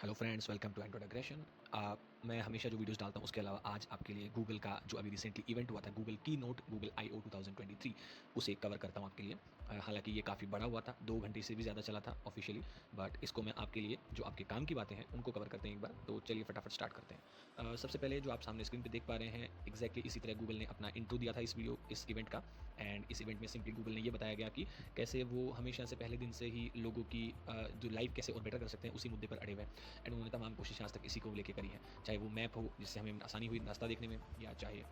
Hello friends, welcome to Android aggression. मैं हमेशा जो वीडियोस डालता हूँ उसके अलावा आज आपके लिए गूगल का जो अभी रिसेंटली इवेंट हुआ था, गूगल की नोट गूगल I/O 2023, उसे कवर करता हूँ आपके लिए। हालांकि ये काफ़ी बड़ा हुआ था, 2 घंटे से भी ज़्यादा चला था ऑफिशियली, बट इसको मैं आपके लिए जो आपके काम की बातें हैं उनको कवर करते हैं एक बार। तो चलिए फटाफट स्टार्ट करते हैं। सबसे पहले जो आप सामने स्क्रीन पर देख पा रहे हैं, एग्जैक्टली इसी तरह गूगल ने अपना इंट्रो दिया था इस इवेंट का। एंड इस इवेंट में सिंपली गूगल ने ये बताया गया कि कैसे वो हमेशा से पहले दिन से ही लोगों की जो लाइफ कैसे और बेटर कर सकते हैं उसी मुद्दे पर अड़े हुए हैं। एंड उन्होंने तमाम कोशिशें आज तक इसी को लेके करी हैं, चाहे वो मैप हो जिससे हमें आसानी हुई रास्ता देखने में, या चाहे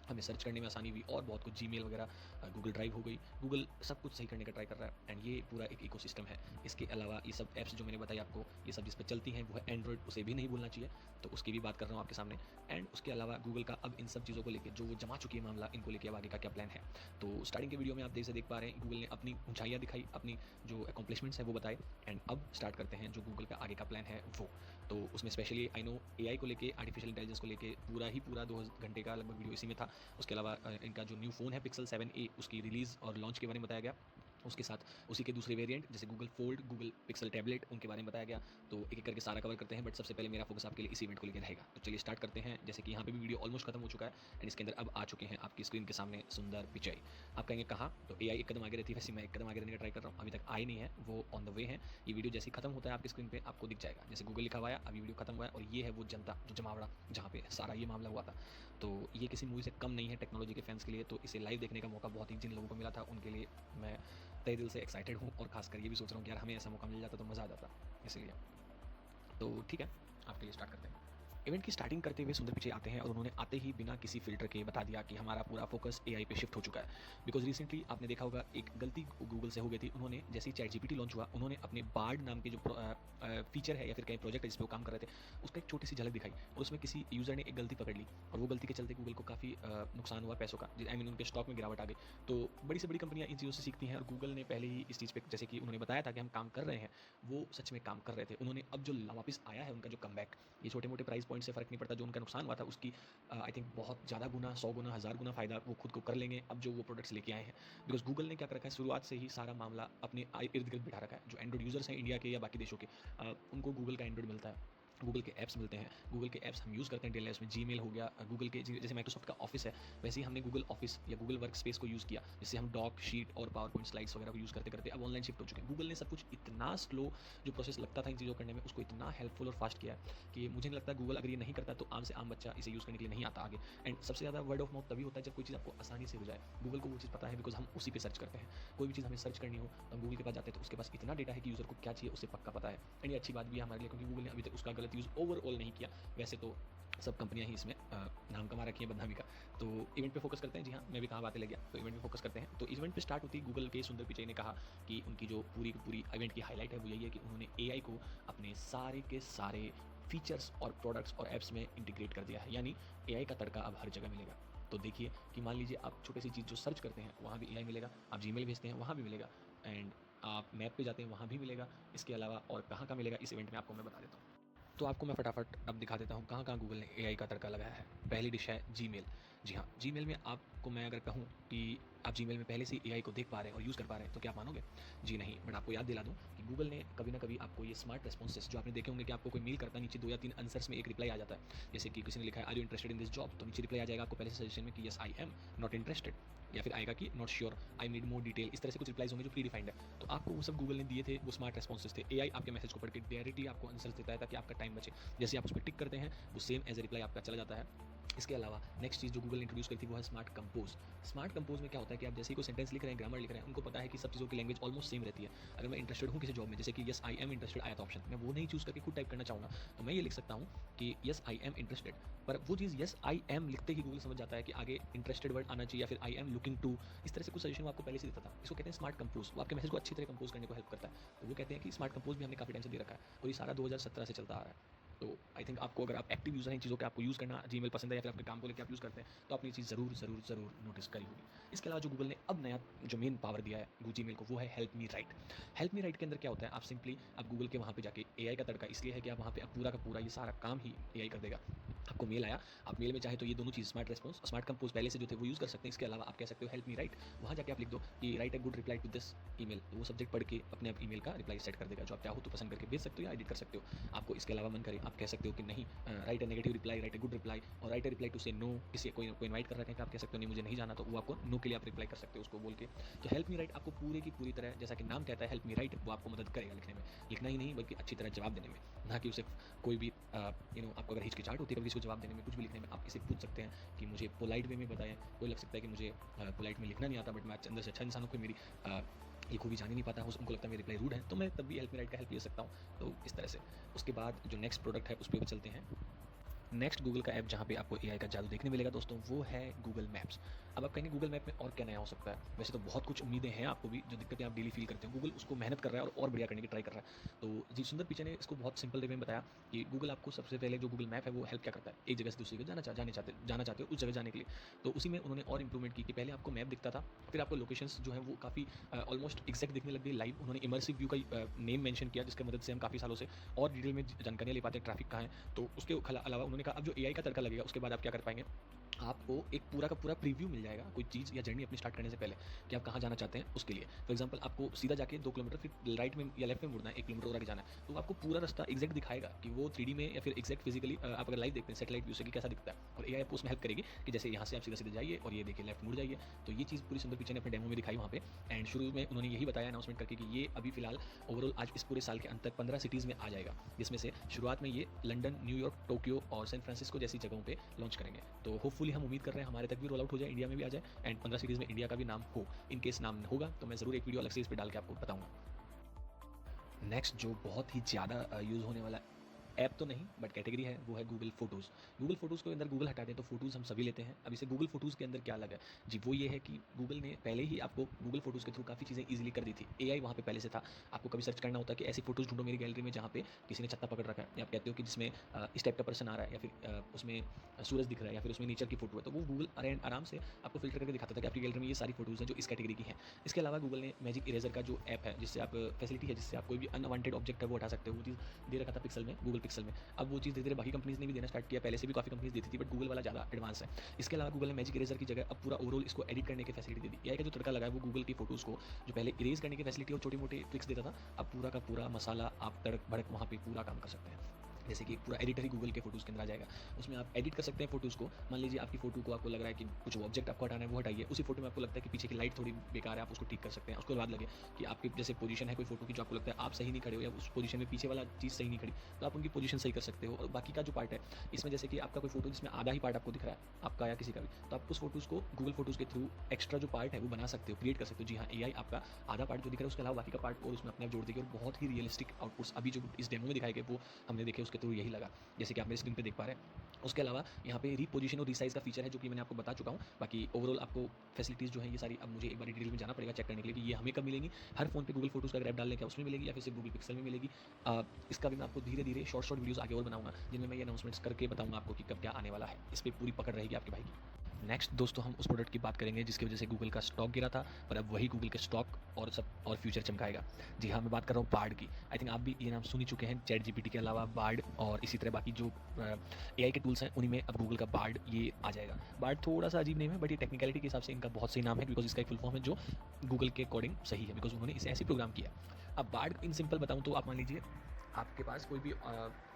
हमें सर्च करने में आसानी हुई, और बहुत कुछ जीमेल वगैरह, गूगल ड्राइव हो गई। गूगल सब कुछ सही करने का ट्राई कर रहा है एंड ये पूरा एक इकोसिस्टम है। इसके अलावा ये सब ऐप्स जो मैंने बताई आपको, ये सब जिस पर चलती हैं वो है एंड्रॉइड, उसे भी नहीं भूलना चाहिए, तो उसकी भी बात कर रहा हूँ आपके सामने। एंड उसके अलावा गूगल का अब इन सब चीज़ों को लेकर जो वो जमा चुकी है मामला, इनको लेकर अब आगे का क्या प्लान है। तो स्टार्टिंग के वीडियो में आप देख पा रहे हैं, गूगल ने अपनी ऊंचाइयाँ दिखाई, अपनी जो अकॉम्प्लिशमेंट्स है वो बताए। एंड अब स्टार्ट करते हैं जो गूगल का आगे का प्लान है वो। तो उसमें स्पेशली आई नो AI को लेके, आर्टिफिशियल इंटेलिजेंस को लेके पूरा 2 घंटे का लगभग वीडियो इसी में था। उसके अलावा इनका जो न्यू फ़ोन है पिक्सल 7a, उसकी रिलीज़ और लॉन्च के बारे में बताया गया। उसके साथ उसी के दूसरे वेरिएंट जैसे Google fold, Google pixel tablet, उनके बारे में बताया गया। तो एक एक करके सारा कवर करते हैं, बट सबसे पहले मेरा फोकस आपके लिए इस इवेंट को लेकर रहेगा। तो चलिए स्टार्ट करते हैं। जैसे कि यहाँ पे भी वीडियो ऑलमोस्ट खत्म हो चुका है एंड इसके अंदर अब आ चुके हैं आपकी स्क्रीन के सामने सुंदर पिचाई। आप कहेंगे कहाँ, तो AI एक कदम आगे रहती है, वैसे मैं एक कदम आगे रहने का ट्राई कर रहा हूँ। अभी तक आए नहीं है, वो ऑन द वे है। ये वीडियो जैसे ही खत्म होता है आपकी स्क्रीन पे आपको दिख जाएगा, जैसे गूगल लिखा हुआ है, अभी वीडियो खत्म हुआ है और ये है वो जनता जो जमावड़ा जहाँ पे सारा ये मामला हुआ था। तो ये किसी मूवी से कम नहीं है टेक्नोलॉजी के फैंस के लिए। तो इसे लाइव देखने का मौका बहुत ही जिन लोगों को मिला था उनके लिए मैं तहे दिल से एक्साइटेड हूँ, और खासकर ये भी सोच रहा हूँ कि यार हमें ऐसा मौका मिल जाता तो मज़ा आ जाता। इसलिए तो ठीक है, आपके लिए स्टार्ट करते हैं। इवेंट की स्टार्टिंग करते हुए सुंदर पिचाई आते हैं और उन्होंने आते ही बिना किसी फ़िल्टर के बता दिया कि हमारा पूरा फ़ोकस AI पे शिफ्ट हो चुका है। बिकॉज़ रिसेंटली आपने देखा होगा एक गलती गूगल से हो गई थी। उन्होंने जैसे ही चैट GPT लॉन्च हुआ, उन्होंने अपने बार्ड नाम के जो फ़ीचर है या फिर कहीं प्रोजेक्ट है जिस पे वो काम कर रहे थे, उसका एक छोटी-सी झलक दिखाई और उसमें किसी यूज़र ने एक गलती पकड़ ली और वो गलती के चलते गूगल को काफ़ी नुकसान हुआ पैसों का। आई मीन उनके स्टॉक में गिरावट आ गई। तो बड़ी से बड़ी कंपनियाँ इन चीज़ों से सीखती हैं और गूगल ने पहले ही इस चीज़ पे, जैसे कि उन्होंने बताया था कि हम काम कर रहे हैं, वो सच में काम कर रहे थे। उन्होंने अब जो वापस आया है उनका जो कमबैक, ये छोटे-मोटे प्राइस पॉइंट से फ़र्क नहीं पड़ता। जो उनका नुकसान हुआ था उसकी आई थिंक बहुत ज़्यादा गुना, 100 गुना, 1000 गुना फ़ायदा वो खुद को कर लेंगे अब जो वो प्रोडक्ट्स लेके आए हैं। बिकॉज़ गूगल ने क्या कर रखा है, शुरुआत से ही सारा मामला अपने इर्द-गिर्द बिठा रखा है। जो एंड्रॉइड यूज़र्स हैं इंडिया के या बाकी देशों के, उनको गूगल का एंड्रॉइड मिलता है। गूगल के ऐप्स मिलते हैं। गूगल के ऐप्स हम यूज़ करते हैं डेली लाइफ़ में। जीमेल हो गया, गूगल के जैसे माइक्रोसॉफ्ट का ऑफ़िस है, वैसे ही हमने गूगल ऑफ़िस या गूगल वर्कस्पेस को यूज़ किया, जिससे हम डॉक, शीट और पावर पॉइंट स्लाइड्स वगैरह को यूज़ करते-करते अब ऑनलाइन शिफ्ट हो चुके हैं। गूगल ने सब कुछ इतना स्लो, जो प्रोसेस लगता था इन चीज़ों को करने में, उसको इतना हेल्पफुल और फास्ट किया है कि मुझे नहीं लगता गूगल अगर ये नहीं करता तो आम से आम बच्चा इसे यूज़ करने के लिए नहीं आता आगे। एंड सबसे ज़्यादा वर्ड ऑफ माउथ तभी होता है जब कोई चीज़ आपको आसानी से हो जाए। गूगल को वो चीज़ पता है बिकॉज़ हम उसी पे सर्च करते हैं। कोई भी चीज़ हमें सर्च करनी हो तो हम गूगल के पास जाते हैं, तो उसके पास इतना डेटा है कि यूज़र को क्या चाहिए उसे पक्का पता है। एंड ये अच्छी बात भी है हमारे लिए, क्योंकि गूगल ने अभी तक उसका गलत यूज़ ओवरऑल नहीं किया। वैसे तो सब कंपनियाँ ही इसमें नाम कमा रखी हैं बदनामी का। तो इवेंट पे फोकस करते हैं। जी हाँ, मैं भी कहाँ बातें लग गया। तो इवेंट पे फोकस करते हैं। तो इवेंट पे स्टार्ट होती गूगल के सुंदर पिचाई ने कहा कि उनकी जो पूरी की पूरी इवेंट की हाइलाइट है वो यही है कि उन्होंने AI को अपने सारे के सारे फीचर्स और प्रोडक्ट्स और ऐप्स में इंटीग्रेट कर दिया है। यानी AI का तड़का अब हर जगह मिलेगा। तो देखिए कि मान लीजिए आप छोटी सी चीज़ जो सर्च करते हैं वहाँ भी AI मिलेगा, आप जीमेल भेजते हैं वहाँ भी मिलेगा, एंड आप मैप पे जाते हैं वहाँ भी मिलेगा। इसके अलावा और कहाँ मिलेगा इस इवेंट में आपको मैं बता देता हूँ। तो आपको मैं फटाफट अब दिखा देता हूँ कहाँ-कहाँ गूगल ने AI का तड़का लगाया है। पहली डिश है जीमेल। जी हाँ, जीमेल में आपको मैं अगर कहूँ कि आप जीमेल में पहले से ही AI को देख पा रहे हैं और यूज़ कर पा रहे हैं, तो क्या आप मानोगे? जी नहीं, बट आपको याद दिला दूँ कि गूगल ने कभी न कभी आपको ये स्मार्ट रिस्पॉन्सेस जो आपने देखे होंगे कि आपको कोई मेल करता है, नीचे 2 या 3 आंसर्स में एक रिप्लाई आ जाता है। जैसे कि किसी ने लिखा है, are you interested in this job? तो नीचे रिप्लाई आ जाएगा आपको पहले से सजेशन में कि yes I am, not interested, या फिर आएगा कि not sure, I need more detail. इस तरह से कुछ रिप्लाइज़ होंगे जो प्री डिफाइंड है। तो आपको वो सब गूगल ने दिए थे, वो स्मार्ट रिस्पॉन्सेस थे। AI आपके मैसेज को पढ़ के डायरेक्टली आपको आंसर्स देता है ताकि आपका टाइम बचे। जैसे आप उस पे टिक करते हैं, वो सेम एज़ अ रिप्लाई आपका चला जाता है। इसके अलावा नेक्स्ट चीज़ जो गूगल ने इंट्रोड्यूस करी थी वो है स्मार्ट कंपोज़। स्मार्ट कंपोज़ में क्या होता है कि आप जैसे ही कोई सेंटेंस लिख रहे हैं, ग्रामर लिख रहे हैं, उनको पता है कि सब चीज़ों की लैंग्वेज ऑलमोस्ट सेम रहती है। अगर मैं इंटरेस्टेड हूँ किसी जॉब में, जैसे कि येस आई एम इंटरेस्टेड आया था ऑप्शन, मैं वो नहीं चूज़ करके खुद टाइप करना चाहूँगा, तो मैं ये लिख सकता हूँ कि येस आई एम इंटरेस्टेड। पर वो चीज़ येस आई एम लिखते ही गूगल समझ जाता है कि आगे इंटरेस्टेड वर्ड आना चाहिए या फिर आई एम लुकिंग टू। इस तरह से कुछ सजेशन वो आपको पहले से देता था। इसको कहते हैं स्मार्ट कंपोज़। वो आपके मैसेज को अच्छी तरह कंपोज़ करने को हेल्प करता है। तो वो कहते हैं कि स्मार्ट कंपोज़ भी हमने काफ़ी टाइम से दे रखा है और ये सारा 2017 से चलता आ रहा है। तो आई थिंक आपको, अगर आप एक्टिव यूज़र हैं इन चीज़ों के, आपको यूज़ करना जीमेल पसंद है या फिर अपने काम को लेके आप यूज़ करते हैं, तो आपने ये चीज़ ज़रूर नोटिस करी होगी। इसके अलावा जो गूगल ने अब नया जो मेन पावर दिया है जीमेल को, वो है help me right. Help me right के अंदर क्या होता है, आप गूगल के वहाँ पे जाके AI का तड़का इसलिए है कि आप वहाँ पे अब पूरा का पूरा ये सारा काम ही AI कर देगा। आपको मेल आया, आप मेल में चाहे तो ये दोनों चीज़ स्मार्ट रेस्पॉन्स, स्मार्ट कंपोज पहले से जो थे वो यूज़ कर सकते हैं। इसके अलावा आप कह सकते हो हेल्प मी राइट, वहाँ जाके आप लिख दो कि write a good reply to this email, तो वो सब्जेक्ट पढ़ के अपने आप ईमेल का रिप्लाई सेट कर देगा, जो आप चाहो तो पसंद करके भेज सकते हो या एडिट कर सकते हो। आपको इसके अलावा मन करे आप कह सकते हो कि नहीं, right a negative reply, right a good reply और राइट अ रिप्लाई टू से नो, किसी कोई इन्वाइट कर रखा है, आप कह सकते हो नहीं मुझे नहीं जाना, तो वो आपको नो के लिए आप रिप्लाई कर सकते हो उसको बोल के। तो हेल्प मी राइट आपको पूरी की पूरी तरह, जैसा कि नाम कहता है हेल्प मी राइट, वो आपको मदद करेगा लिखने में, लिखना ही नहीं बल्कि अच्छी तरह जवाब देने में, ना कि उसे कोई भी आपको अगर हिचकिचाहट होती है कभी किसी को जवाब देने में, कुछ भी लिखने में, आप इसे पूछ सकते हैं कि मुझे पोलाइट वे में बताएं। कोई लग सकता है कि मुझे पोलाइट में लिखना नहीं आता, बट मैं अंदर से अच्छा इंसान हूँ, कोई मेरी ये खूबी जान ही नहीं पाता, उनको लगता है मेरी रिप्लाई रूड है, तो मैं तब भी हेल्प मी राइट का हेल्प ले सकता हूँ। तो इस तरह से उसके बाद जो नेक्स्ट प्रोडक्ट है उस पर चलते हैं। नेक्स्ट गूगल का ऐप जहाँ पे आपको एआई का जादू देखने मिलेगा दोस्तों, वो है गूगल मैप्स। अब आप कहेंगे गूगल मैप में और क्या नया हो सकता है, वैसे तो बहुत कुछ उम्मीदें हैं आपको भी, जो दिक्कतें आप डेली फील करते हो गूगल उसको मेहनत कर रहा है और बढ़िया करने की ट्राई कर रहा है। तो जी सुंदर पिचाई ने इसको बहुत सिंपल वे में बताया कि गूगल आपको सबसे पहले जो गूगल मैप है वो हेल्प क्या करता है, एक जगह से दूसरी जगह जाना चाहते हो उस जगह जाने के लिए, तो उसी में उन्होंने और इंप्रूवमेंट की कि पहले आपको मैप दिखता था, फिर आपको लोकेशंस जो है वो काफ़ी ऑलमोस्ट एग्जैक्ट दिखने लग गई लाइव। उन्होंने इमर्सिव व्यू का नेम मेंशन किया, जिसकी मदद से हम काफ़ी सालों से और डिटेल में जानकारियाँ ले पाते हैं ट्रैफिक कहाँ है। तो उसके अलावा उन्होंने कहा अब जो एआई का तड़का लगेगा उसके बाद आप क्या कर पाएंगे, आपको एक पूरा का पूरा प्रीव्यू मिल जाएगा कोई चीज़ या जर्नी अपनी स्टार्ट करने से पहले कि आप कहाँ जाना चाहते हैं उसके लिए। फॉर एग्जांपल आपको सीधा जाके 2 किलोमीटर फिर राइट में या लेफ्ट में मुड़ना है, 1 किलोमीटर और आगे जाना है, तो आपको पूरा रास्ता एग्जैक्ट दिखाएगा कि वो 3D में या फिर एग्जैक्ट फिजिकली आप अगर लाइव देखते हैं सैटेलाइट व्यू से कि कैसा दिखता है, और एआई आपको उसमें हेल्प करेगी कि जैसे यहाँ से आप सीधा सीधे जाइए और ये देखिए लेफ्ट मुड़ जाइए। तो ये चीज़ पूरी सुंदर पिचाई ने अपने डेमो में दिखाई वहाँ पे, एंड शुरू में उन्होंने यही बताया अनाउंसमेंट करके कि ये अभी फिलहाल ओवरऑल आज इस पूरे साल के अंत तक 15 सिटीज़ में आ जाएगा, जिसमें से शुरुआत में ये लंदन, न्यूयॉर्क, टोक्यो और सैन फ्रांसिस्को जैसी जगहों पे लॉन्च करेंगे। तो होपफुली हम उम्मीद कर रहे हैं हमारे तक भी रोल आउट हो जाए, इंडिया में भी आ जाए एंड 15 सिटीज़ में इंडिया का भी नाम हो। इन केस नाम होगा तो मैं ज़रूर एक वीडियो अलग से इस पे डाल के आपको बताऊंगा। नेक्स्ट जो बहुत ही ज़्यादा यूज़ होने वाला ऐप तो नहीं बट कैटेगरी है, वो है गूगल फोटोज़। गूगल फोटोज़ को अंदर गूगल हटा दें तो फोटोज़ हम सभी लेते हैं। अब इसे गूगल फोटोज़ के अंदर क्या अलग है जी, वो ये है कि गूगल ने पहले ही आपको गूगल फोटोज़ के थ्रू काफ़ी चीज़ें ईजिली कर दी थी। एआई वहाँ पे पहले से था, आपको कभी सर्च करना होता है कि ऐसी फोटोज़ ढूंढो मेरी गैलरी में जहाँ पे किसी ने छत्ता पकड़ रखा है, या आप कहते हो कि जिसमें इस टाइप का पर्सन आ रहा है, या फिर उसमें सूरज दिख रहा है, या फिर उसमें नेचर की फोटो है, तो वो गूगल आराम से आपको फिल्टर करके दिखाता था कि आपकी गैलरी में ये सारी फोटोज़ हैं जो इस कैटेगरी की हैं। इसके अलावा गूगल ने मैजिक इरेजर का जो ऐप है, जिससे आप फैसिलिटी है जिससे आप कोई भी अनवांटेड ऑब्जेक्ट है वो हटा सकते हो, वो चीज़ दे रखा था पिक्सल में, गूगल पिक्सल में। अब वो चीज़ धीरे-धीरे बाकी कंपनीज़ ने भी देना स्टार्ट किया, पहले से भी काफ़ी कंपनीज़ देती थी बट गूगल वाला ज़्यादा एडवांस है। इसके अलावा गूगल ने मैजिक इरेजर की जगह अब पूरा ओवरऑल इसको एडिट करने की फैसिलिटी दे दी। एआई का जो तड़का लगा है वो गूगल की फोटोज़ को जो पहले इरेज करने की फैसिलिटी और छोटी-मोटी ट्रिक्स देता था, अब पूरा का पूरा मसाला आप तड़क-भड़क वहाँ पे पूरा काम कर सकते हैं। जैसे कि पूरा एडिटर ही गूगल के फोटोज़ के अंदर आ जाएगा, उसमें आप एडिट कर सकते हैं फोटोज़ को। मान लीजिए आपकी फोटो को आपको लग रहा है कि कुछ ऑब्जेक्ट आपको हटाना है वो हटाइए, उसी फोटो में आपको लगता है कि पीछे की लाइट थोड़ी बेकार है, आप उसको ठीक कर सकते हैं। उसके बाद लगे कि आपकी जैसे पोजीशन है कोई फोटो की जो आपको लगता है आप सही नहीं खड़े हो, या उस पोजीशन में पीछे वाला चीज़ सही नहीं खड़ी, तो आप उनकी पोजीशन सही कर सकते हो। और बाकी का जो पार्ट है इसमें, जैसे कि आपका कोई फोटो जिसमें आधा ही पार्ट आपको दिख रहा है आपका या किसी का भी, तो आप उस फोटोज़ को गूगल फोटोज़ के थ्रू एक्स्ट्रा जो पार्ट है वो बना सकते हो, क्रिएट कर सकते हो। जी हाँ, एआई आपका आधा पार्ट जो दिख रहा है उसके अलावा बाकी का पार्ट और उसमें अपने आप जोड़ देगी, और बहुत ही रियलिस्टिक आउटपुट्स अभी जो इस डेमो में दिखाए गए वो हमने देखे, उसके थ्रू यही लगा जैसे कि आप मेरी स्क्रीन पे देख पा रहे हैं। उसके अलावा यहाँ पे रीपोजीशन और रीसाइज का फीचर है जो कि मैंने आपको बता चुका हूँ। बाकी ओवरऑल आपको फैसिलिटीज़ जो है ये सारी अब मुझे एक बार डिटेल में जाना पड़ेगा चेक करने के लिए कि ये हमें कब मिलेंगी। हर फोन पे गूगल फोटोज़ का ग्रैब डालने का उसमें मिलेगी, या फिर सिर्फ गूगल पिक्सल में मिलेगी। इसका भी मैं आपको धीरे-धीरे शॉर्ट वीडियोज़ आगे और बनाऊँगा, जिनमें मैं ये अनाउंसमेंट्स करके बताऊँगा आपको कि कब क्या आने वाला है। इस पे पूरी पकड़ रहेगी आपके भाई की। नेक्स्ट दोस्तों हम उस प्रोडक्ट की बात करेंगे जिसकी वजह से गूगल का स्टॉक गिरा था, पर अब वही गूगल के स्टॉक और सब और फ्यूचर चमकाएगा। जी हाँ, मैं बात कर रहा हूँ बार्ड की। आई थिंक आप भी ये नाम सुन ही चुके हैं, चैट जीपीटी के अलावा बार्ड और इसी तरह बाकी जो एआई के टूल्स हैं उन्हीं में अब गूगल का बार्ड ये आ जाएगा। बार्ड थोड़ा सा अजीब नेम है बट ये टेक्निकलिटी के हिसाब से इनका बहुत सही नाम है, बिकॉज इसका एक फुल फॉर्म है जो गूगल के अकॉर्डिंग सही है, बिकॉज उन्होंने इसे ऐसे प्रोग्राम किया। अब बार्ड इन सिंपल बताऊँ तो आप मान लीजिए आपके पास कोई भी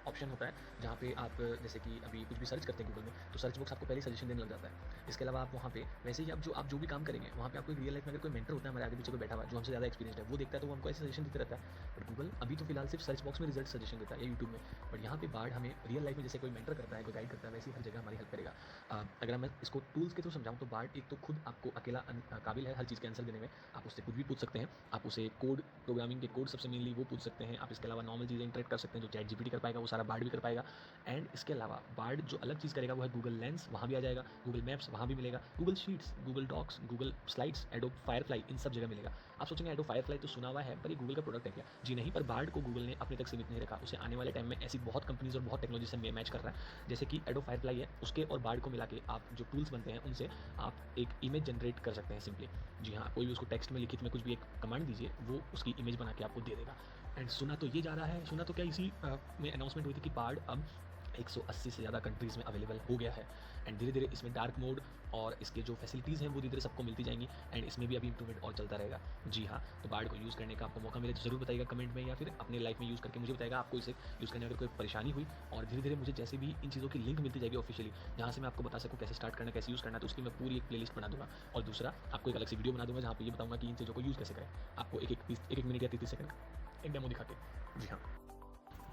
ऑप्शन होता है जहाँ पे आप जैसे कि अभी कुछ भी सर्च करते हैं गूगल में, तो सर्च बॉक्स आपको पहले सजेशन देने लग जाता है। इसके अलावा आप वहाँ पे वैसे ही आप जो भी काम करेंगे वहाँ पे आपको रियल लाइफ में अगर कोई मेंटर होता है हमारे आगे पीछे कोई बैठा हुआ जो हमसे ज़्यादा एक्सपीरियंस है, वो देखता है तो वो हमको ऐसे सजेशन देते रहता है। बट गूगल अभी तो फिलहाल सिर्फ सर्च बॉक्स में रिजल्ट सजेशन देता है या यूट्यूब में, बट यहाँ पे बार्ड हमें रियल लाइफ में जैसे कोई मेंटर करता है, कोई गाइड करता है, वैसे ही हर जगह हमारी हेल्प करेगा। अगर मैं इसको टूल्स के थ्रू समझाऊँ तो बार्ड एक तो खुद आपको अकेला काबिल है हर चीज़ के आंसर देने में, आप उससे कुछ भी पूछ सकते हैं। आप उसे कोड प्रोग्रामिंग के कोड सबसे मेनली वो पूछ सकते हैं। आप इसके अलावा नॉर्मल चीज़ें इंटरेक्ट कर सकते हैं, जो चैट जीपीटी कर पाएगा वो सारा बार्ड भी कर पाएगा। एंड इसके अलावा बार्ड जो अलग चीज़ करेगा वो है गूगल लेंस, वहाँ भी आ जाएगा, गूगल मैप्स वहाँ भी मिलेगा, Google Sheets, Google Docs, Google Slides, Adobe Firefly, इन सब जगह मिलेगा। आप सोचेंगे एडोब फायरफ्लाई तो सुना हुआ है पर ये गूगल का प्रोडक्ट है क्या? जी नहीं, पर बार्ड को गूगल ने अपने तक सीमित नहीं रखा, उसे आने वाले टाइम में ऐसी बहुत कंपनीज और बहुत टेक्नोलॉजी से मैच कर रहा है। जैसे कि एडोब फायरफ्लाई है, उसके और बार्ड को मिला के आप जो टूल्स बनते हैं उनसे आप एक इमेज जनरेट कर सकते हैं सिंपली। जी हाँ, कोई भी उसको टेक्स्ट में लिखित में कुछ भी एक कमांड दीजिए, वो उसकी इमेज बना के आपको दे देगा। एंड सुना तो ये जा रहा है, सुना तो क्या इसी में अनाउंसमेंट हुई थी कि बार्ड अब 180 से ज़्यादा कंट्रीज़ में अवेलेबल हो गया है। एंड धीरे धीरे इसमें डार्क मोड और इसके जो फैसिलिटीज़ हैं वो धीरे धीरे सबको मिलती जाएंगी। एंड इसमें भी अभी इंप्रूवमेंट और चलता रहेगा। जी हाँ, तो बार्ड को यूज़ करने का आपको मौका मिले तो ज़रूर बताइएगा कमेंट में, या फिर अपने लाइफ में यूज़ करके मुझे बताइएगा आपको इसे यूज़ करने में अगर कोई परेशानी हुई। और धीरे धीरे मुझे जैसे भी इन चीज़ों की लिंक मिलती जाएगी ऑफिशियली, जहाँ से मैं आपको बता सकूँ कैसे स्टार्ट करना, कैसे यूज़ करना, तो उसकी मैं पूरी एक प्लेलिस्ट बना दूँगा। और दूसरा, आपको एक अलग से वीडियो बना दूँगा जहाँ पे ये बताऊँगा कि इन चीज़ों को यूज़ कैसे करें, आपको एक मिनट या 30 सेकंड एक डेमो दिखा के। जी हाँ।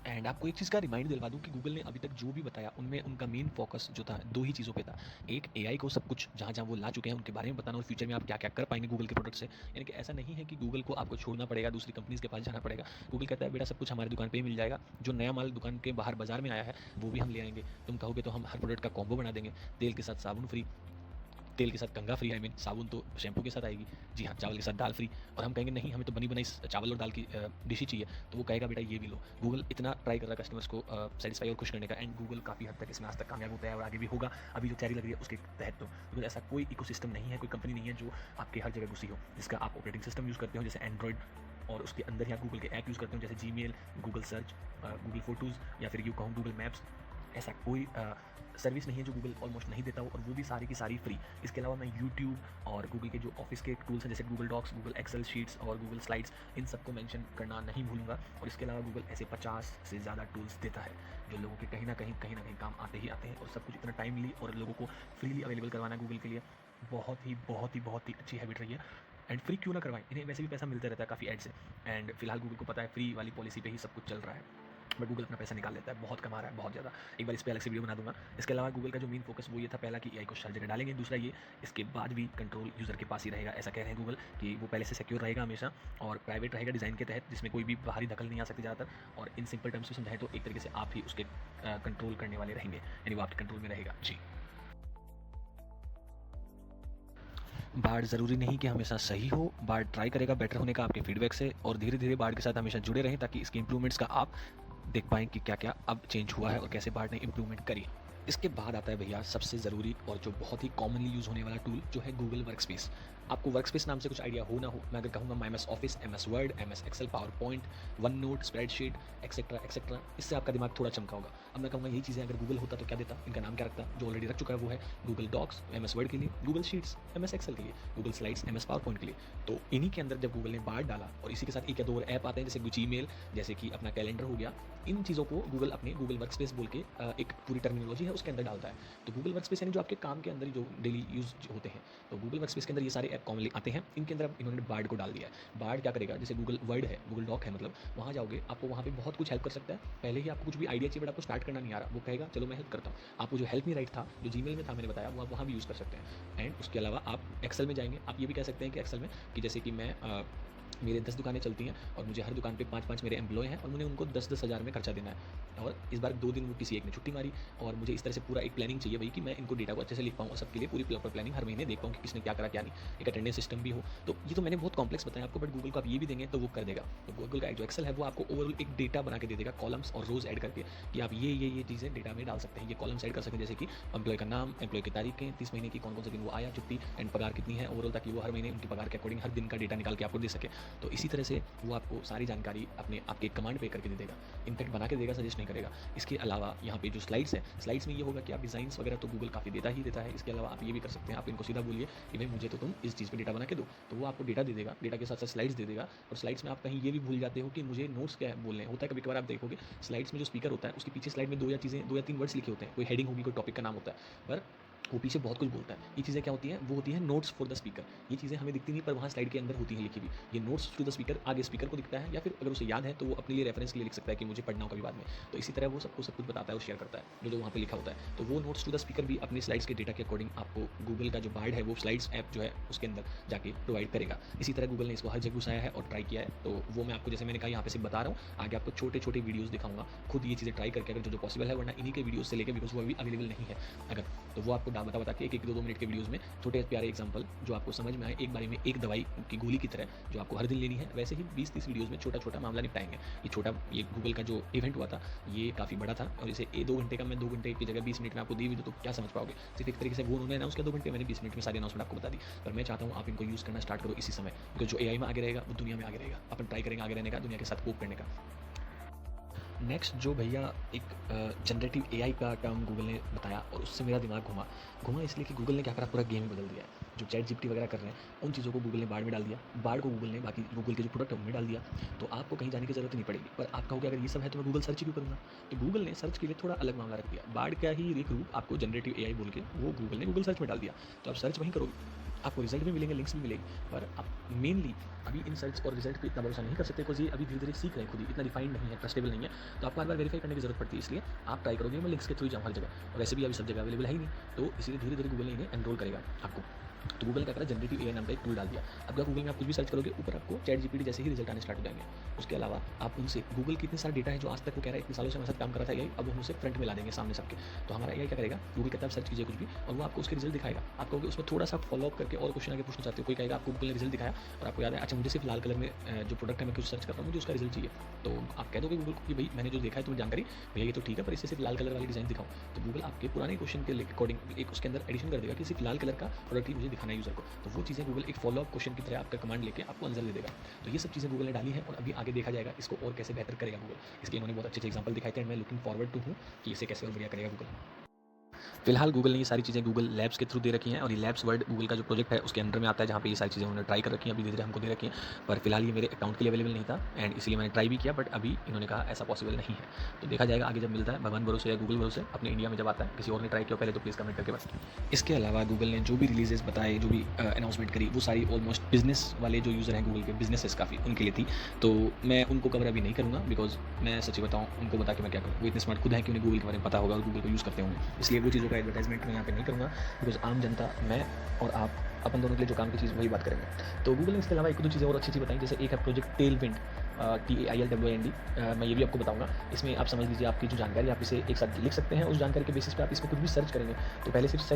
एंड आपको एक चीज़ का रिमाइंड दिलवा दूँ कि गूगल ने अभी तक जो भी बताया उनमें उनका मेन फोकस जो था 2 ही चीज़ों पे था। एक, एआई को सब कुछ जहाँ-जहाँ वो ला चुके हैं उनके बारे में बताना, और फ्यूचर में आप क्या-क्या कर पाएँगे गूगल के प्रोडक्ट से। यानी कि ऐसा नहीं है कि गूगल को आपको छोड़ना पड़ेगा, दूसरी कंपनीज़ के पास जाना पड़ेगा। गूगल कहता है बेटा सब कुछ हमारी दुकान पे ही मिल जाएगा। जो नया माल दुकान के बाहर बाज़ार में आया है वो भी हम ले आएँगे। तुम कहोगे तो हम हर प्रोडक्ट का कॉम्बो बना देंगे। तेल के साथ साबुन फ्री, तेल के साथ कंघा फ्री, आई मीन साबुन तो शैम्पू के साथ आएगी। जी हाँ, चावल के साथ दाल फ्री। और हम कहेंगे नहीं हमें तो बनी बनाई चावल और दाल की डिश ही चाहिए, तो वो कहेगा बेटा ये भी लो। गूगल इतना ट्राई कर रहा है कस्टमर्स को सेटिस्फाई और खुश करने का। एंड गूगल काफ़ी हद तक इसमें आज तक कामयाब होता है और आगे भी होगा। अभी जो तैयारी लग रही है उसके तहत तो बिकॉज ऐसा कोई इकोसिस्टम नहीं है, कोई कंपनी नहीं है जो आपके हर जगह घुसी हो, जिसका आप ऑपरेटिंग सिस्टम यूज़ करते हो जैसे एंड्रॉइड, और उसके अंदर ही आप गूगल के ऐप यूज़ करते हो जैसे Gmail, Google search, Google photos, या फिर यूँ कहूँ गूगल मैप्स। ऐसा कोई सर्विस नहीं है जो गूगल ऑलमोस्ट नहीं देता हो, और वो भी सारी की सारी फ्री। इसके अलावा मैं यूट्यूब और गूगल के जो ऑफिस के टूल्स हैं जैसे Google Docs, Google Excel Sheets और गूगल स्लाइड्स, इन सबको मेंशन करना नहीं भूलूंगा। और इसके अलावा गूगल ऐसे 50 से ज़्यादा टूल्स देता है जो लोगों के कहीं ना कहीं काम आते ही आते हैं, और सब कुछ इतना टाइमली और लोगों को फ्रीली अवेलेबल करवाना गूगल के लिए बहुत ही अच्छी हैबिट रही है। एंड फ्री क्यों ना करवाएं, इन्हें वैसे भी पैसा मिलता रहता है काफ़ी ऐड से। एंड फिलहाल गूगल को पता है फ्री वाली पॉलिसी पे ही सब कुछ चल रहा है, बट गूगल अपना पैसा निकाल लेता है, बहुत कमा रहा है, बहुत ज़्यादा। एक बार इस पे अलग से वीडियो बना दूंगा। इसके अलावा गूगल का जो मेन फोकस वो ये था, पहला कि एआई को हर जगह डालेंगे, दूसरा ये इसके बाद भी कंट्रोल यूज़र के पास ही रहेगा। ऐसा कह रहे हैं गूगल कि वो पहले से सिक्योर रहेगा हमेशा, और प्राइवेट रहेगा डिज़ाइन के तहत, जिसमें कोई भी बाहरी दखल नहीं आ सकती ज़्यादातर। और इन सिंपल टर्म्स में समझाएं तो एक तरीके से आप ही उसके कंट्रोल करने वाले रहेंगे, यानी वो आपके कंट्रोल में रहेगा। जी, बार्ड ज़रूरी नहीं कि हमेशा सही हो, बार्ड ट्राई करेगा बेटर होने का आपके फीडबैक से, और धीरे धीरे बार्ड के साथ हमेशा जुड़े रहें ताकि इसके इंप्रूवमेंट्स का आप देख पाएँ कि क्या क्या अब चेंज हुआ है और कैसे बार्ड ने इंप्रूवमेंट करी। इसके बाद आता है भैया सबसे ज़रूरी और जो बहुत ही कॉमनली यूज़ होने वाला टूल, जो है गूगल वर्कस्पेस। आपको वर्कस्पेस नाम से कुछ आइडिया हो ना हो, मैं अगर कहूँगा M S Office, M S Word, M S Excel, PowerPoint, OneNote, spreadsheet, et cetera et cetera, इससे आपका दिमाग थोड़ा चमका होगा। अब मैं कहूँगा यही चीज़ें अगर गूगल होता तो क्या देता, इनका नाम क्या रखता। जो ऑलरेडी रख चुका है वो है Google Docs M S Word के लिए, Google Sheets M S Excel के लिए, Google Slides M S PowerPoint के लिए। तो इन्हीं के अंदर जब गूगल ने बार्ड डाला, और इसी के साथ एक या दो और ऐप आते हैं जैसे जीमेल, जैसे कि अपना कैलेंडर हो गया, इन चीज़ों को गूगल अपने गूगल वर्कस्पेस बोल के एक पूरी टर्मिनोलॉजी है उसके अंदर डालता है। तो गूगल वर्कस्पेस यानी जो आपके काम के अंदर जो डेली यूज होते हैं, तो गूगल वर्कस्पेस के अंदर ये सारे ऐप कॉमनली आते हैं। इनके अंदर अब इन्होंने बार्ड को डाल दिया है। बार्ड क्या करेगा, जैसे गूगल वर्ड है, गूगल डॉक है, मतलब वहाँ जाओगे आपको वहाँ पे बहुत कुछ हेल्प कर सकता है। पहले ही आपको कुछ भी आइडिया चाहिए बट आपको स्टार्ट करना नहीं आ रहा, वो कहेगा चलो मैं हेल्प करता हूँ। आपको जो हेल्प मी राइट था, जो जीमेल में था मैंने बताया, वो आप वहाँ भी यूज़ कर सकते हैं। एंड उसके अलावा आप एक्सेल में जाएंगे, आप ये भी कह सकते हैं कि एक्सेल में कि जैसे कि मैं मेरे 10 दुकानें चलती हैं और मुझे हर दुकान पे 5-5 मेरे एम्प्लॉय हैं और मुझे उनको 10-10 हज़ार में खर्चा देना है। और इस बार 2 दिन वो किसी एक ने छुट्टी मारी, और मुझे इस तरह से पूरा एक प्लानिंग चाहिए भाई कि मैं इनको डेटा को अच्छे से लिख पाऊँ और सबके लिए पूरी प्रॉपर प्लानिंग हर महीने देख पाऊँ कि किसने क्या करा क्या नहीं, एक अटेंडेंस सिस्टम भी हो। तो ये तो मैंने बहुत कॉम्प्लेक्स बताया आपको, बट गूगल को आप ये भी देंगे तो वो कर देगा। तो गूगल का जो एक्सेल है वो आपको ओवरऑल एक डेटा बना के दे देगा, कॉलम्स और रोज ऐड करके, कि आप ये चीज़ें डेटा में डाल सकते हैं। ये कॉलम्स ऐड कर सकते हैं जैसे कि एम्प्लॉय का नाम, एम्प्लॉय की तारीखें, 30 महीने की कौन-कौन से दिन वो आया छुट्टी, एंड पगार कितनी है ओवरऑल, ताकि वो हर महीने उनकी पगार के अकॉर्डिंग हर दिन का डेटा निकाल के आपको दे सके। तो इसी तरह से वो आपको सारी जानकारी अपने आपके कमांड पे करके दे देगा, इनफैक्ट बना के देगा, सजेस्ट नहीं करेगा। इसके अलावा यहाँ पे जो स्लाइड्स है, स्लाइड्स में ये होगा कि आप डिज़ाइंस वगैरह तो गूगल काफ़ी देता ही देता है। इसके अलावा आप ये भी कर सकते हैं, आप इनको सीधा बोलिए कि भाई मुझे तो तुम इस चीज़ पे डेटा बना के दो, तो वो आपको डेटा दे देगा, डेटा के साथ साथ स्लाइड्स दे देगा। और स्लाइड्स में आप कहीं ये भी भूल जाते हो कि मुझे नोट्स क्या बोलने होता है, कभी कभार आप देखोगे स्लाइड्स में जो स्पीकर होता है उसके पीछे स्लाइड में 2 या 3 वर्ड्स लिखे होते हैं, कोई हेडिंग होगी, कोई टॉपिक का नाम होता है, पर वो पीछे बहुत कुछ बोलता है। ये चीज़ें क्या होती हैं, वो होती हैं नोट्स फॉर द स्पीकर। ये चीज़ें हमें दिखती नहीं पर वहाँ स्लाइड के अंदर होती हैं लिखी हुई। ये नोट्स टू द स्पीकर आगे स्पीकर को दिखता है, या फिर अगर उसे याद है तो वो अपने लिए रेफरेंस के लिए लिख सकता है कि मुझे पढ़ना हो कभी बाद में। तो इसी तरह वो सबको सब कुछ बताता है और शेयर करता है जो वहाँ पे लिखा होता है। तो वो नोट्स टू द स्पीकर भी अपनी स्लाइड्स के डेटा के अकॉर्डिंग आपको गूगल का जो बार्ड है वो स्लाइड्स ऐप जो है उसके अंदर जाके प्रोवाइड करेगा। इसी तरह गूगल ने इसको हर जगह घुसाया है और ट्राई किया है। तो वो मैं आपको जैसे मैंने कहा यहाँ पे से बता रहा हूँ, आगे आपको छोटे छोटे वीडियोज़ दिखाऊंगा, खुद ये चीज़ें ट्राई करके अगर जो पॉसिबल है, वरना इन्हीं के वीडियोज़ से लेकर, बिकॉज वो अभी अवेलेबल नहीं है अगर, तो वो आपको बता के एक 2 मिनट के वीडियोज़ में छोटे प्यारे एग्जांपल जो आपको समझ में आए, एक बारी में एक दवाई की गोली की तरह जो आपको हर दिन लेनी है, वैसे ही 20-30 वीडियोज़ में छोटा छोटा मामला निपटाएंगे। ये गूगल का जो इवेंट हुआ था ये काफ़ी बड़ा था, और इसे 2 घंटे का मैं 2 घंटे की जगह 20 मिनट में आपको दी हुई तो क्या समझ पाओगे। सिर्फ एक तरीके से वो उन्होंने अनाउंस किया 2 घंटे, मैंने 20 मिनट में सारी अनाउंसमेंट आपको बता दी। पर मैं चाहता हूँ आप इनको यूज़ करना स्टार्ट करो इसी समय, क्योंकि जो एआई में आगे रहेगा वो दुनिया में आगे रहेगा। अपन ट्राई करेंगे आगे रहने का, दुनिया के साथ कोप करने का। नेक्स्ट जो भैया एक जनरेटिव एआई का टर्म गूगल ने बताया और उससे मेरा दिमाग घुमा इसलिए कि गूगल ने क्या करा, पूरा गेम ही बदल दिया है। जो चैट जीपीटी वगैरह कर रहे हैं उन चीज़ों को गूगल ने बाढ़ में डाल दिया, बाढ़ को गूगल ने बाकी गूगल के जो प्रोडक्ट है उनमें डाल दिया। तो आपको कहीं जाने की जरूरत नहीं पड़ेगी। पर आप कहोगे अगर ये सब है तो मैं गूगल सर्च ही क्यों करूँगा? तो गूगल ने सर्च के लिए थोड़ा अलग मामला रख दिया। बाढ़ का ही एक रूप आपको जनरेटिव एआई बोल के वो गूगल ने गूगल सर्च में डाल दिया। तो आप सर्च वहीं करोगे, आपको रिजल्ट भी मिलेंगे, लिंक्स भी मिलेंगे। पर आप मेनली अभी इन सर्च और रिजल्ट पे इतना भरोसा नहीं कर सकते, बिकॉज ये अभी धीरे धीरे सीख रहे हैं, खुद ही इतना डिफाइंड नहीं है, ट्रस्टेबल नहीं है। तो आपको हर बार वेरीफाई करने की जरूरत पड़ती है। इसलिए आप ट्राई करोगे मैं लिंक्स के थ्रू ही जाऊँ हर जगह, और वैसे भी अभी सब जगह अवेलेबल है ही नहीं। तो इसीलिए धीरे धीरे गूगल ने इन्हें एनरोल करेगा आपको। तो गूगल ने क्या करा, जनरेटिव एआई नाम का एक टूल डाल दिया। अब क्या गूगल में आप कुछ भी सर्च करोगे ऊपर आपको चैट जीपीटी जैसे ही रिजल्ट आने स्टार्ट हो जाएंगे। उसके अलावा आप उनसे गूगल के इतने सारे डेटा है जो आज तक वो कह रहा है इतने सालों से हमारे साथ काम कर रहा था एआई, अब हम उसे फ्रंट में ला देंगे सामने सबके। तो हमारा एआई क्या करेगा, गूगल कहता है सर्च कीजिए कुछ भी और वो आपको उसके रिजल्ट दिखाएगा। आप कहोगे उसमें थोड़ा सा फॉलो अप करके और क्वेश्चन आगे पूछना चाहते हो, कोई कहेगा आपको गूगल ने रिजल्ट दिखाया और आपको याद है अच्छा मुझे सिर्फ लाल कलर में जो प्रोडक्ट है मैं कुछ सर्च कर रहा हूँ, मुझे उसका रिजल्ट चाहिए। तो आप कह दोगे गूगल को कि भाई मैंने जो देखा है तुम्हें जानकारी भैया ये तो ठीक है, पर इससे सिर्फ लाल कलर वाली डिजाइन दिखाओ। तो गूगल आपके पुराने क्वेश्चन के अकॉर्डिंग एक उसके अंदर एडिशन कर देगा कि सिर्फ लाल कलर का प्रोडक्ट ही मुझे दिखाना है यूजर को। तो वो चीज़ें गूगल एक फॉलो अप क्वेश्चन की तरह आपका कमांड लेके आपको आंसर दे देगा। तो ये सब चीज़ें गूगल ने डाली है और अभी आगे देखा जाएगा इसको और कैसे बेहतर करेगा गूगल। इसके इन्होंने बहुत अच्छे एग्जांपल दिखाए थे एंड मैं लुकिंग फॉरवर्ड टू हूँ कि इसे कैसे और बढ़िया करेगा गूगल। फिलहाल गूगल ने ये सारी चीज़ें गूगल लैब्स के थ्रू दे रखी हैं और ये लैब्स वर्ल्ड गूगल का जो प्रोजेक्ट है उसके अंडर में आता है, जहाँ पे ये सारी चीज़ें उन्होंने ट्राई कर रखी हैं, अभी धीरे धीरे हमको दे रखी हैं। पर फिलहाल ये मेरे अकाउंट के लिए अवेलेबल नहीं था एंड इसलिए मैंने ट्राई भी किया, बट अभी इन्होंने कहा ऐसा पॉसिबल नहीं है। तो देखा जाएगा आगे जब मिलता है, भगवान भरोसे या गूगल भरोसे, अपने इंडिया में जब आता है। किसी और ने ट्राई किया पहले तो प्लीज़ कमेंट करके बताइए। इसके अलावा गूगल ने जो भी रिलीजेस बताए, जो भी अनाउंसमेंट करी, वो सारी ऑलमोस्ट बिजनेस वाले जो यूज़र हैं गूगल के, बिजनेसेस काफ़ी उनके लिए थी। तो मैं उनको कवर अभी नहीं करूँगा, बिकॉज मैं सच्ची बताऊँ उनको बता के मैं क्या करूँ, वो इतने स्मार्ट खुद हैं कि उन्हें गूगल के बारे में पता होगा और गूगल को यूज़ करते होंगे। इसलिए वो चीज़ों का एडवर्टाइजमेंट मैं यहाँ पे नहीं करूँगा, बिकॉज आम जनता, मैं और आप, अपन दोनों के लिए जो काम की चीज़ वही बात करेंगे। तो गूगल ने इसके अलावा एक दो चीज़ें और अच्छी बताई, जैसे एक है प्रोजेक्ट टेलविंड, TAILWIND। मैं ये भी आपको बताऊंगा। इसमें आप समझ लीजिए आपकी जो जानकारी आप इसे एक साथ लिख सकते हैं, उस जानकारी के बेसिस पे आप इसमें कुछ भी सर्च करेंगे। तो पहले सिर्फ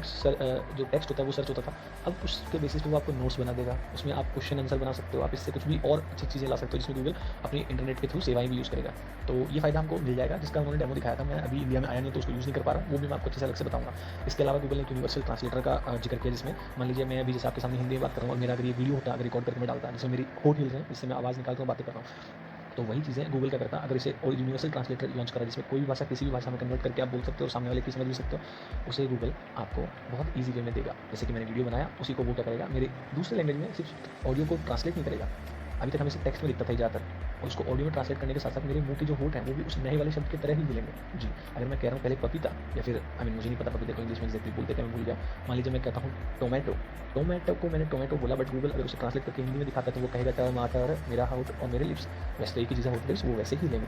जो टेक्स्ट होता है वो सर्च होता था, अब उसके बेसिस पे वो आपको नोट्स बना देगा, उसमें आप क्वेश्चन आंसर बना सकते हो, आप इससे कुछ भी और अच्छी चीज़ें ला सकते हो, जिसमें गूगल अपनी इंटरनेट के थ्रू सेवाएं भी यूज़ करेगा। तो ये फायदा हमको मिल जाएगा, जिसका उन्होंने डेमो दिखाया था। मैं अभी इंडिया में आया नहीं तो उसको यूज़ नहीं कर पा रहा, वो भी मैं आपको अच्छे से अलग से बताऊंगा। इसके अलावा गूगल ने यूनिवर्सल ट्रांसलेटर का जिक्र किया, जिसमें मान लीजिए मैं अभी जैसे आपके सामने हिंदी में बात कर रहा हूँ और मेरा अगर ये वीडियो होता, अगर रिकॉर्ड करके मैं डालता, जिसमें मेरी होठ हिल रहे हैं, जिससे मैं आवाज़ निकालता हूँ, बातें कर रहा हूँ, तो वही चीज़ें गूगल क्या करता, अगर इसे और यूनिवर्सल ट्रांसलेटर लॉन्च करा, जिसमें कोई भी भाषा किसी भी भाषा में कन्वर्ट करके आप बोल सकते हो और सामने वाले की समझ भी सकते हो, उसे गूगल आपको बहुत ईजी वे में देगा। जैसे कि मैंने वीडियो बनाया, उसी को वो क्या करेगा, मेरे दूसरे लैंग्वेज में सिर्फ ऑडियो को ट्रांसलेट नहीं करेगा। अभी तक हमें सिर्फ टेक्स्ट में दिखता था ज़्यादातर, और उसको ऑडियो में ट्रांसलेट करने के साथ साथ मेरे मुंह के जो होठ हैं वो भी उस नए वाले शब्द की तरह ही मिलेंगे। जी, अगर मैं कह रहा हूँ पहले पपीता, या फिर मुझे नहीं पता पपीता को इंग्लिश में एग्जैक्टली बोलते थे, मैं भूल गया। मान लीजिए मैं कहता हूँ टोमेटो, टोमेटो को मैंने टोमेटो बोला, बट गूगल अगर उसे ट्रांसलेट करके हिंदी में दिखाता है तो वो कहेगा टमाटर, मेरा होठ और मेरे लिप्स, वैसे एक ही चीज़ें होठ लिप्स वो वैसे ही लेंगे।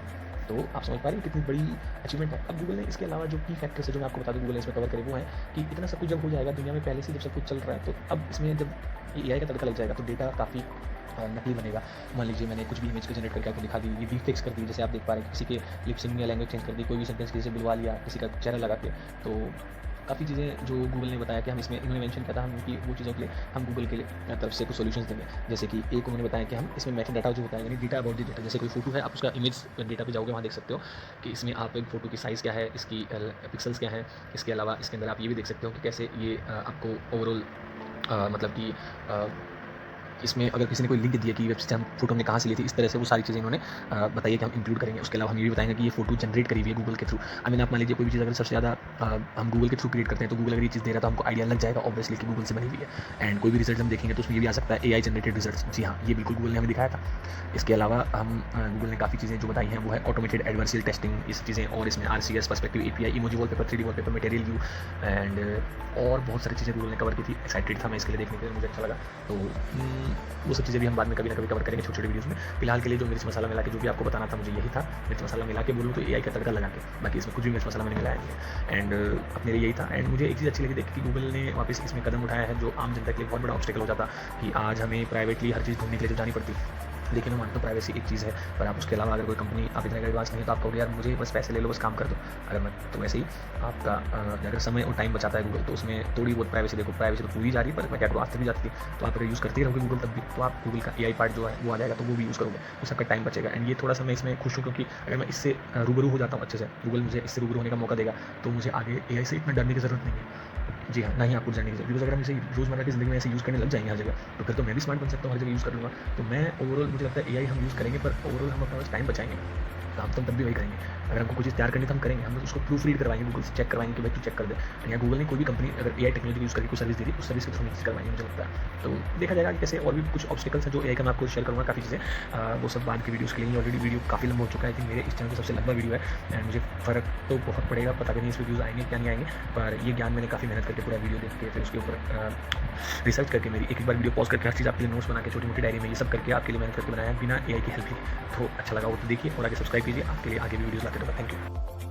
तो आप समझ पा रहे हैं कितनी बड़ी अचीवमेंट है। अब गूगल ने इसके अलावा जो की फैक्टर्स है जो मैं आपको बता दूँ गूगल ने इसमें कवर करे, वो है कि इतना सब कुछ जब हो जाएगा दुनिया में, पहले से जब सब कुछ चल रहा है, तो अब इसमें जब एआई का तड़का लग जाएगा तो डेटा काफ़ी नकली बनेगा। मान लीजिए मैंने कुछ भी इमेज को जनरेट करके आपको दिखा दी, ये डीफेक्स कर दी, जैसे आप देख पा रहे हैं किसी के लिपसिंग या लैंग्वेज चेंज कर दी, कोई भी सेंटेंस किसी से बुलवा लिया, किसी का चेहरा लगा के। तो काफ़ी चीज़ें जो गूगल ने बताया कि हम इसमें, इन्होंने मेंशन किया था हम कि वो चीज़ों के लिए हम गूगल के लिए तरफ से कुछ सॉल्यूशंस देंगे। जैसे कि एक उन्होंने बताया कि हम इसमें मैटर डाटा जो होता है, यानी डेटा अबाउट द डेटा, जैसे कोई फोटो है आप उसका इमेज डेटा पे जाओगे, वहाँ देख सकते हो कि इसमें आप एक फोटो की साइज़ क्या है, इसकी पिक्सल्स क्या है। इसके अलावा इसके अंदर आप ये भी देख सकते हो कि कैसे ये आपको ओवरऑल मतलब कि इसमें अगर किसी ने कोई लिंक दिया कि वेबसाइट से हम फोटो हमने कहाँ से ली थी, इस तरह से वो सारी चीज़ें इन्होंने बताइए कि हम इंक्लूड करेंगे। उसके अलावा हम ये भी बताएंगे कि ये फोटो जनरेट करी हुई है गूगल के थ्रू। आप मान लीजिए कोई भी चीज़ अगर सबसे ज़्यादा हम गूगल के थ्रू क्रिएट करते हैं, तो गूगल अगर ये चीज़ दे रहा है तो हमको आइडिया लग जाएगा ऑब्वियसली कि गूगल से बनी हुई है। एंड कोई भी रिजल्ट हम देखेंगे तो उसमें ये भी आ सकता है एआई जनरेटेड रिजल्ट। जी हाँ, ये बिल्कुल गूगल ने हमें दिखाया था। इसके अलावा हम गूगल ने काफ़ी चीज़ें जो बताई हैं वो है ऑटोमेटेड एडवर्सल टेस्टिंग, इस चीज़ें, और इसमें RCS, perspective API, emoji wallpaper, 3D wallpaper, material view and और बहुत सारी चीज़ें गूगल ने कवर की थी। एक्साइटेड था मैं इसके लिए देखने के लिए, मुझे अच्छा लगा। तो वो सब चीज़ें भी हम बाद में कभी ना कभी कवर करेंगे छोटे छोटे वीडियोज़ में। फिलहाल के लिए जो मिर्च मसाला मिला के जो भी आपको बताना था मुझे यही था। मिर्च मसाला मिला के बोलूँ तो एआई का तड़का लगा के, बाकी इसमें कुछ भी मिर्च मसाला मैंने मिलाया नहीं है। एंड अपने लिए यही था। एंड मुझे एक चीज़ अच्छी लगी देख कि गूगल ने वापस इसमें कदम उठाया है जो आम जनता के लिए बहुत बड़ा ऑब्स्टेकल हो जाता कि आज हमें प्राइवेटली हर चीज़ ढूंढने के लिए जो जानी पड़ती। लेकिन मैं मानता हूँ प्राइवेसी एक चीज़ है, पर आप उसके अलावा अगर कोई कंपनी आप इतना एडवांस नहीं है तो आप कहोगे यार मुझे बस पैसे ले लो, बस काम कर दो। अगर मैं तो वैसे ही आपका अगर समय और टाइम बचाता है गूगल, तो उसमें थोड़ी बहुत प्राइवेसी देखो, प्राइवेसी तो पूरी जा रही है, पर मैं क्या करूँ आज तक भी जाती थी। तो आप अगर यूज़ करते रहोगे गूगल तब भी, तो आप गूगल का एआई पार्ट जो है वो आ जाएगा, तो वो भी यूज़ करोगे, तो सबका टाइम बचेगा। एंड ये थोड़ा सा मैं इसमें खुश हूँ, क्योंकि अगर मैं इससे रूबरू हो जाता हूँ अच्छे से, गूगल मुझे इससे रूबरू होने का मौका देगा, तो मुझे आगे एआई से इतना डरने की ज़रूरत नहीं है। जी हाँ, ना ही आपको जानने की जरूरत, बिकॉज अगर हम इसे रोज़मर्रा की ज़िंदगी में ऐसे यूज़ करने लग जाएंगे हर जगह, तो फिर तो मैं भी स्मार्ट बन सकता हूँ, हर जगह यूज़ कर लूँगा। तो मैं ओवरऑल मुझे लगता है एआई हम यूज़ करेंगे, पर ओवरऑल हम अपना टाइम बचाएंगे। हम तब भी वही करेंगे। अगर हमको कोई चीज़ तैयार करनी है तो हम करेंगे, हम उसको प्रूफ रीड करवाएंगे, गूगल से चेक करवाएंगे कि भाई तू चेक कर दे। या गूगल ने कोई भी कंपनी अगर एआई टेक्नोलॉजी यूज़ करके कोई सर्विस दे रही है, उस सर्विस के थ्रू चीज़ करवाएंगे, मुझे लगता है। तो देखा जाएगा कि कैसे और भी कुछ ऑब्स्टिकल्स हैं जो एआई का मैं आपको शेयर करूँगा काफ़ी चीज़ें, वो सब बाद की वीडियोज़ के लिए। ऑलरेडी वीडियो काफ़ी लंबा हो चुका है, आई थिंक मेरे इस चैनल का सबसे लंबा वीडियो है एंड मुझे फ़र्क तो बहुत पड़ेगा, पता भी नहीं इस व्यूज़ आएंगे क्या नहीं आएंगे, पर ये ज्ञान मैंने काफ़ी मेहनत करके पूरा वीडियो देख के फिर उसके ऊपर रिसर्च करके मेरी एक बार वीडियो पॉज करके हर चीज़ आपके लिए नोट्स बना के छोटी मोटी डायरी में ये सब करके आपके लिए मेहनत करके बनाया बिना एआई की हेल्प के। तो अच्छा लगा हो तो देखिए और आगे सब्सक्राइब कीजिए, आपके लिए आगे भी वीडियोज़ लाते रहूँगा। Thank you.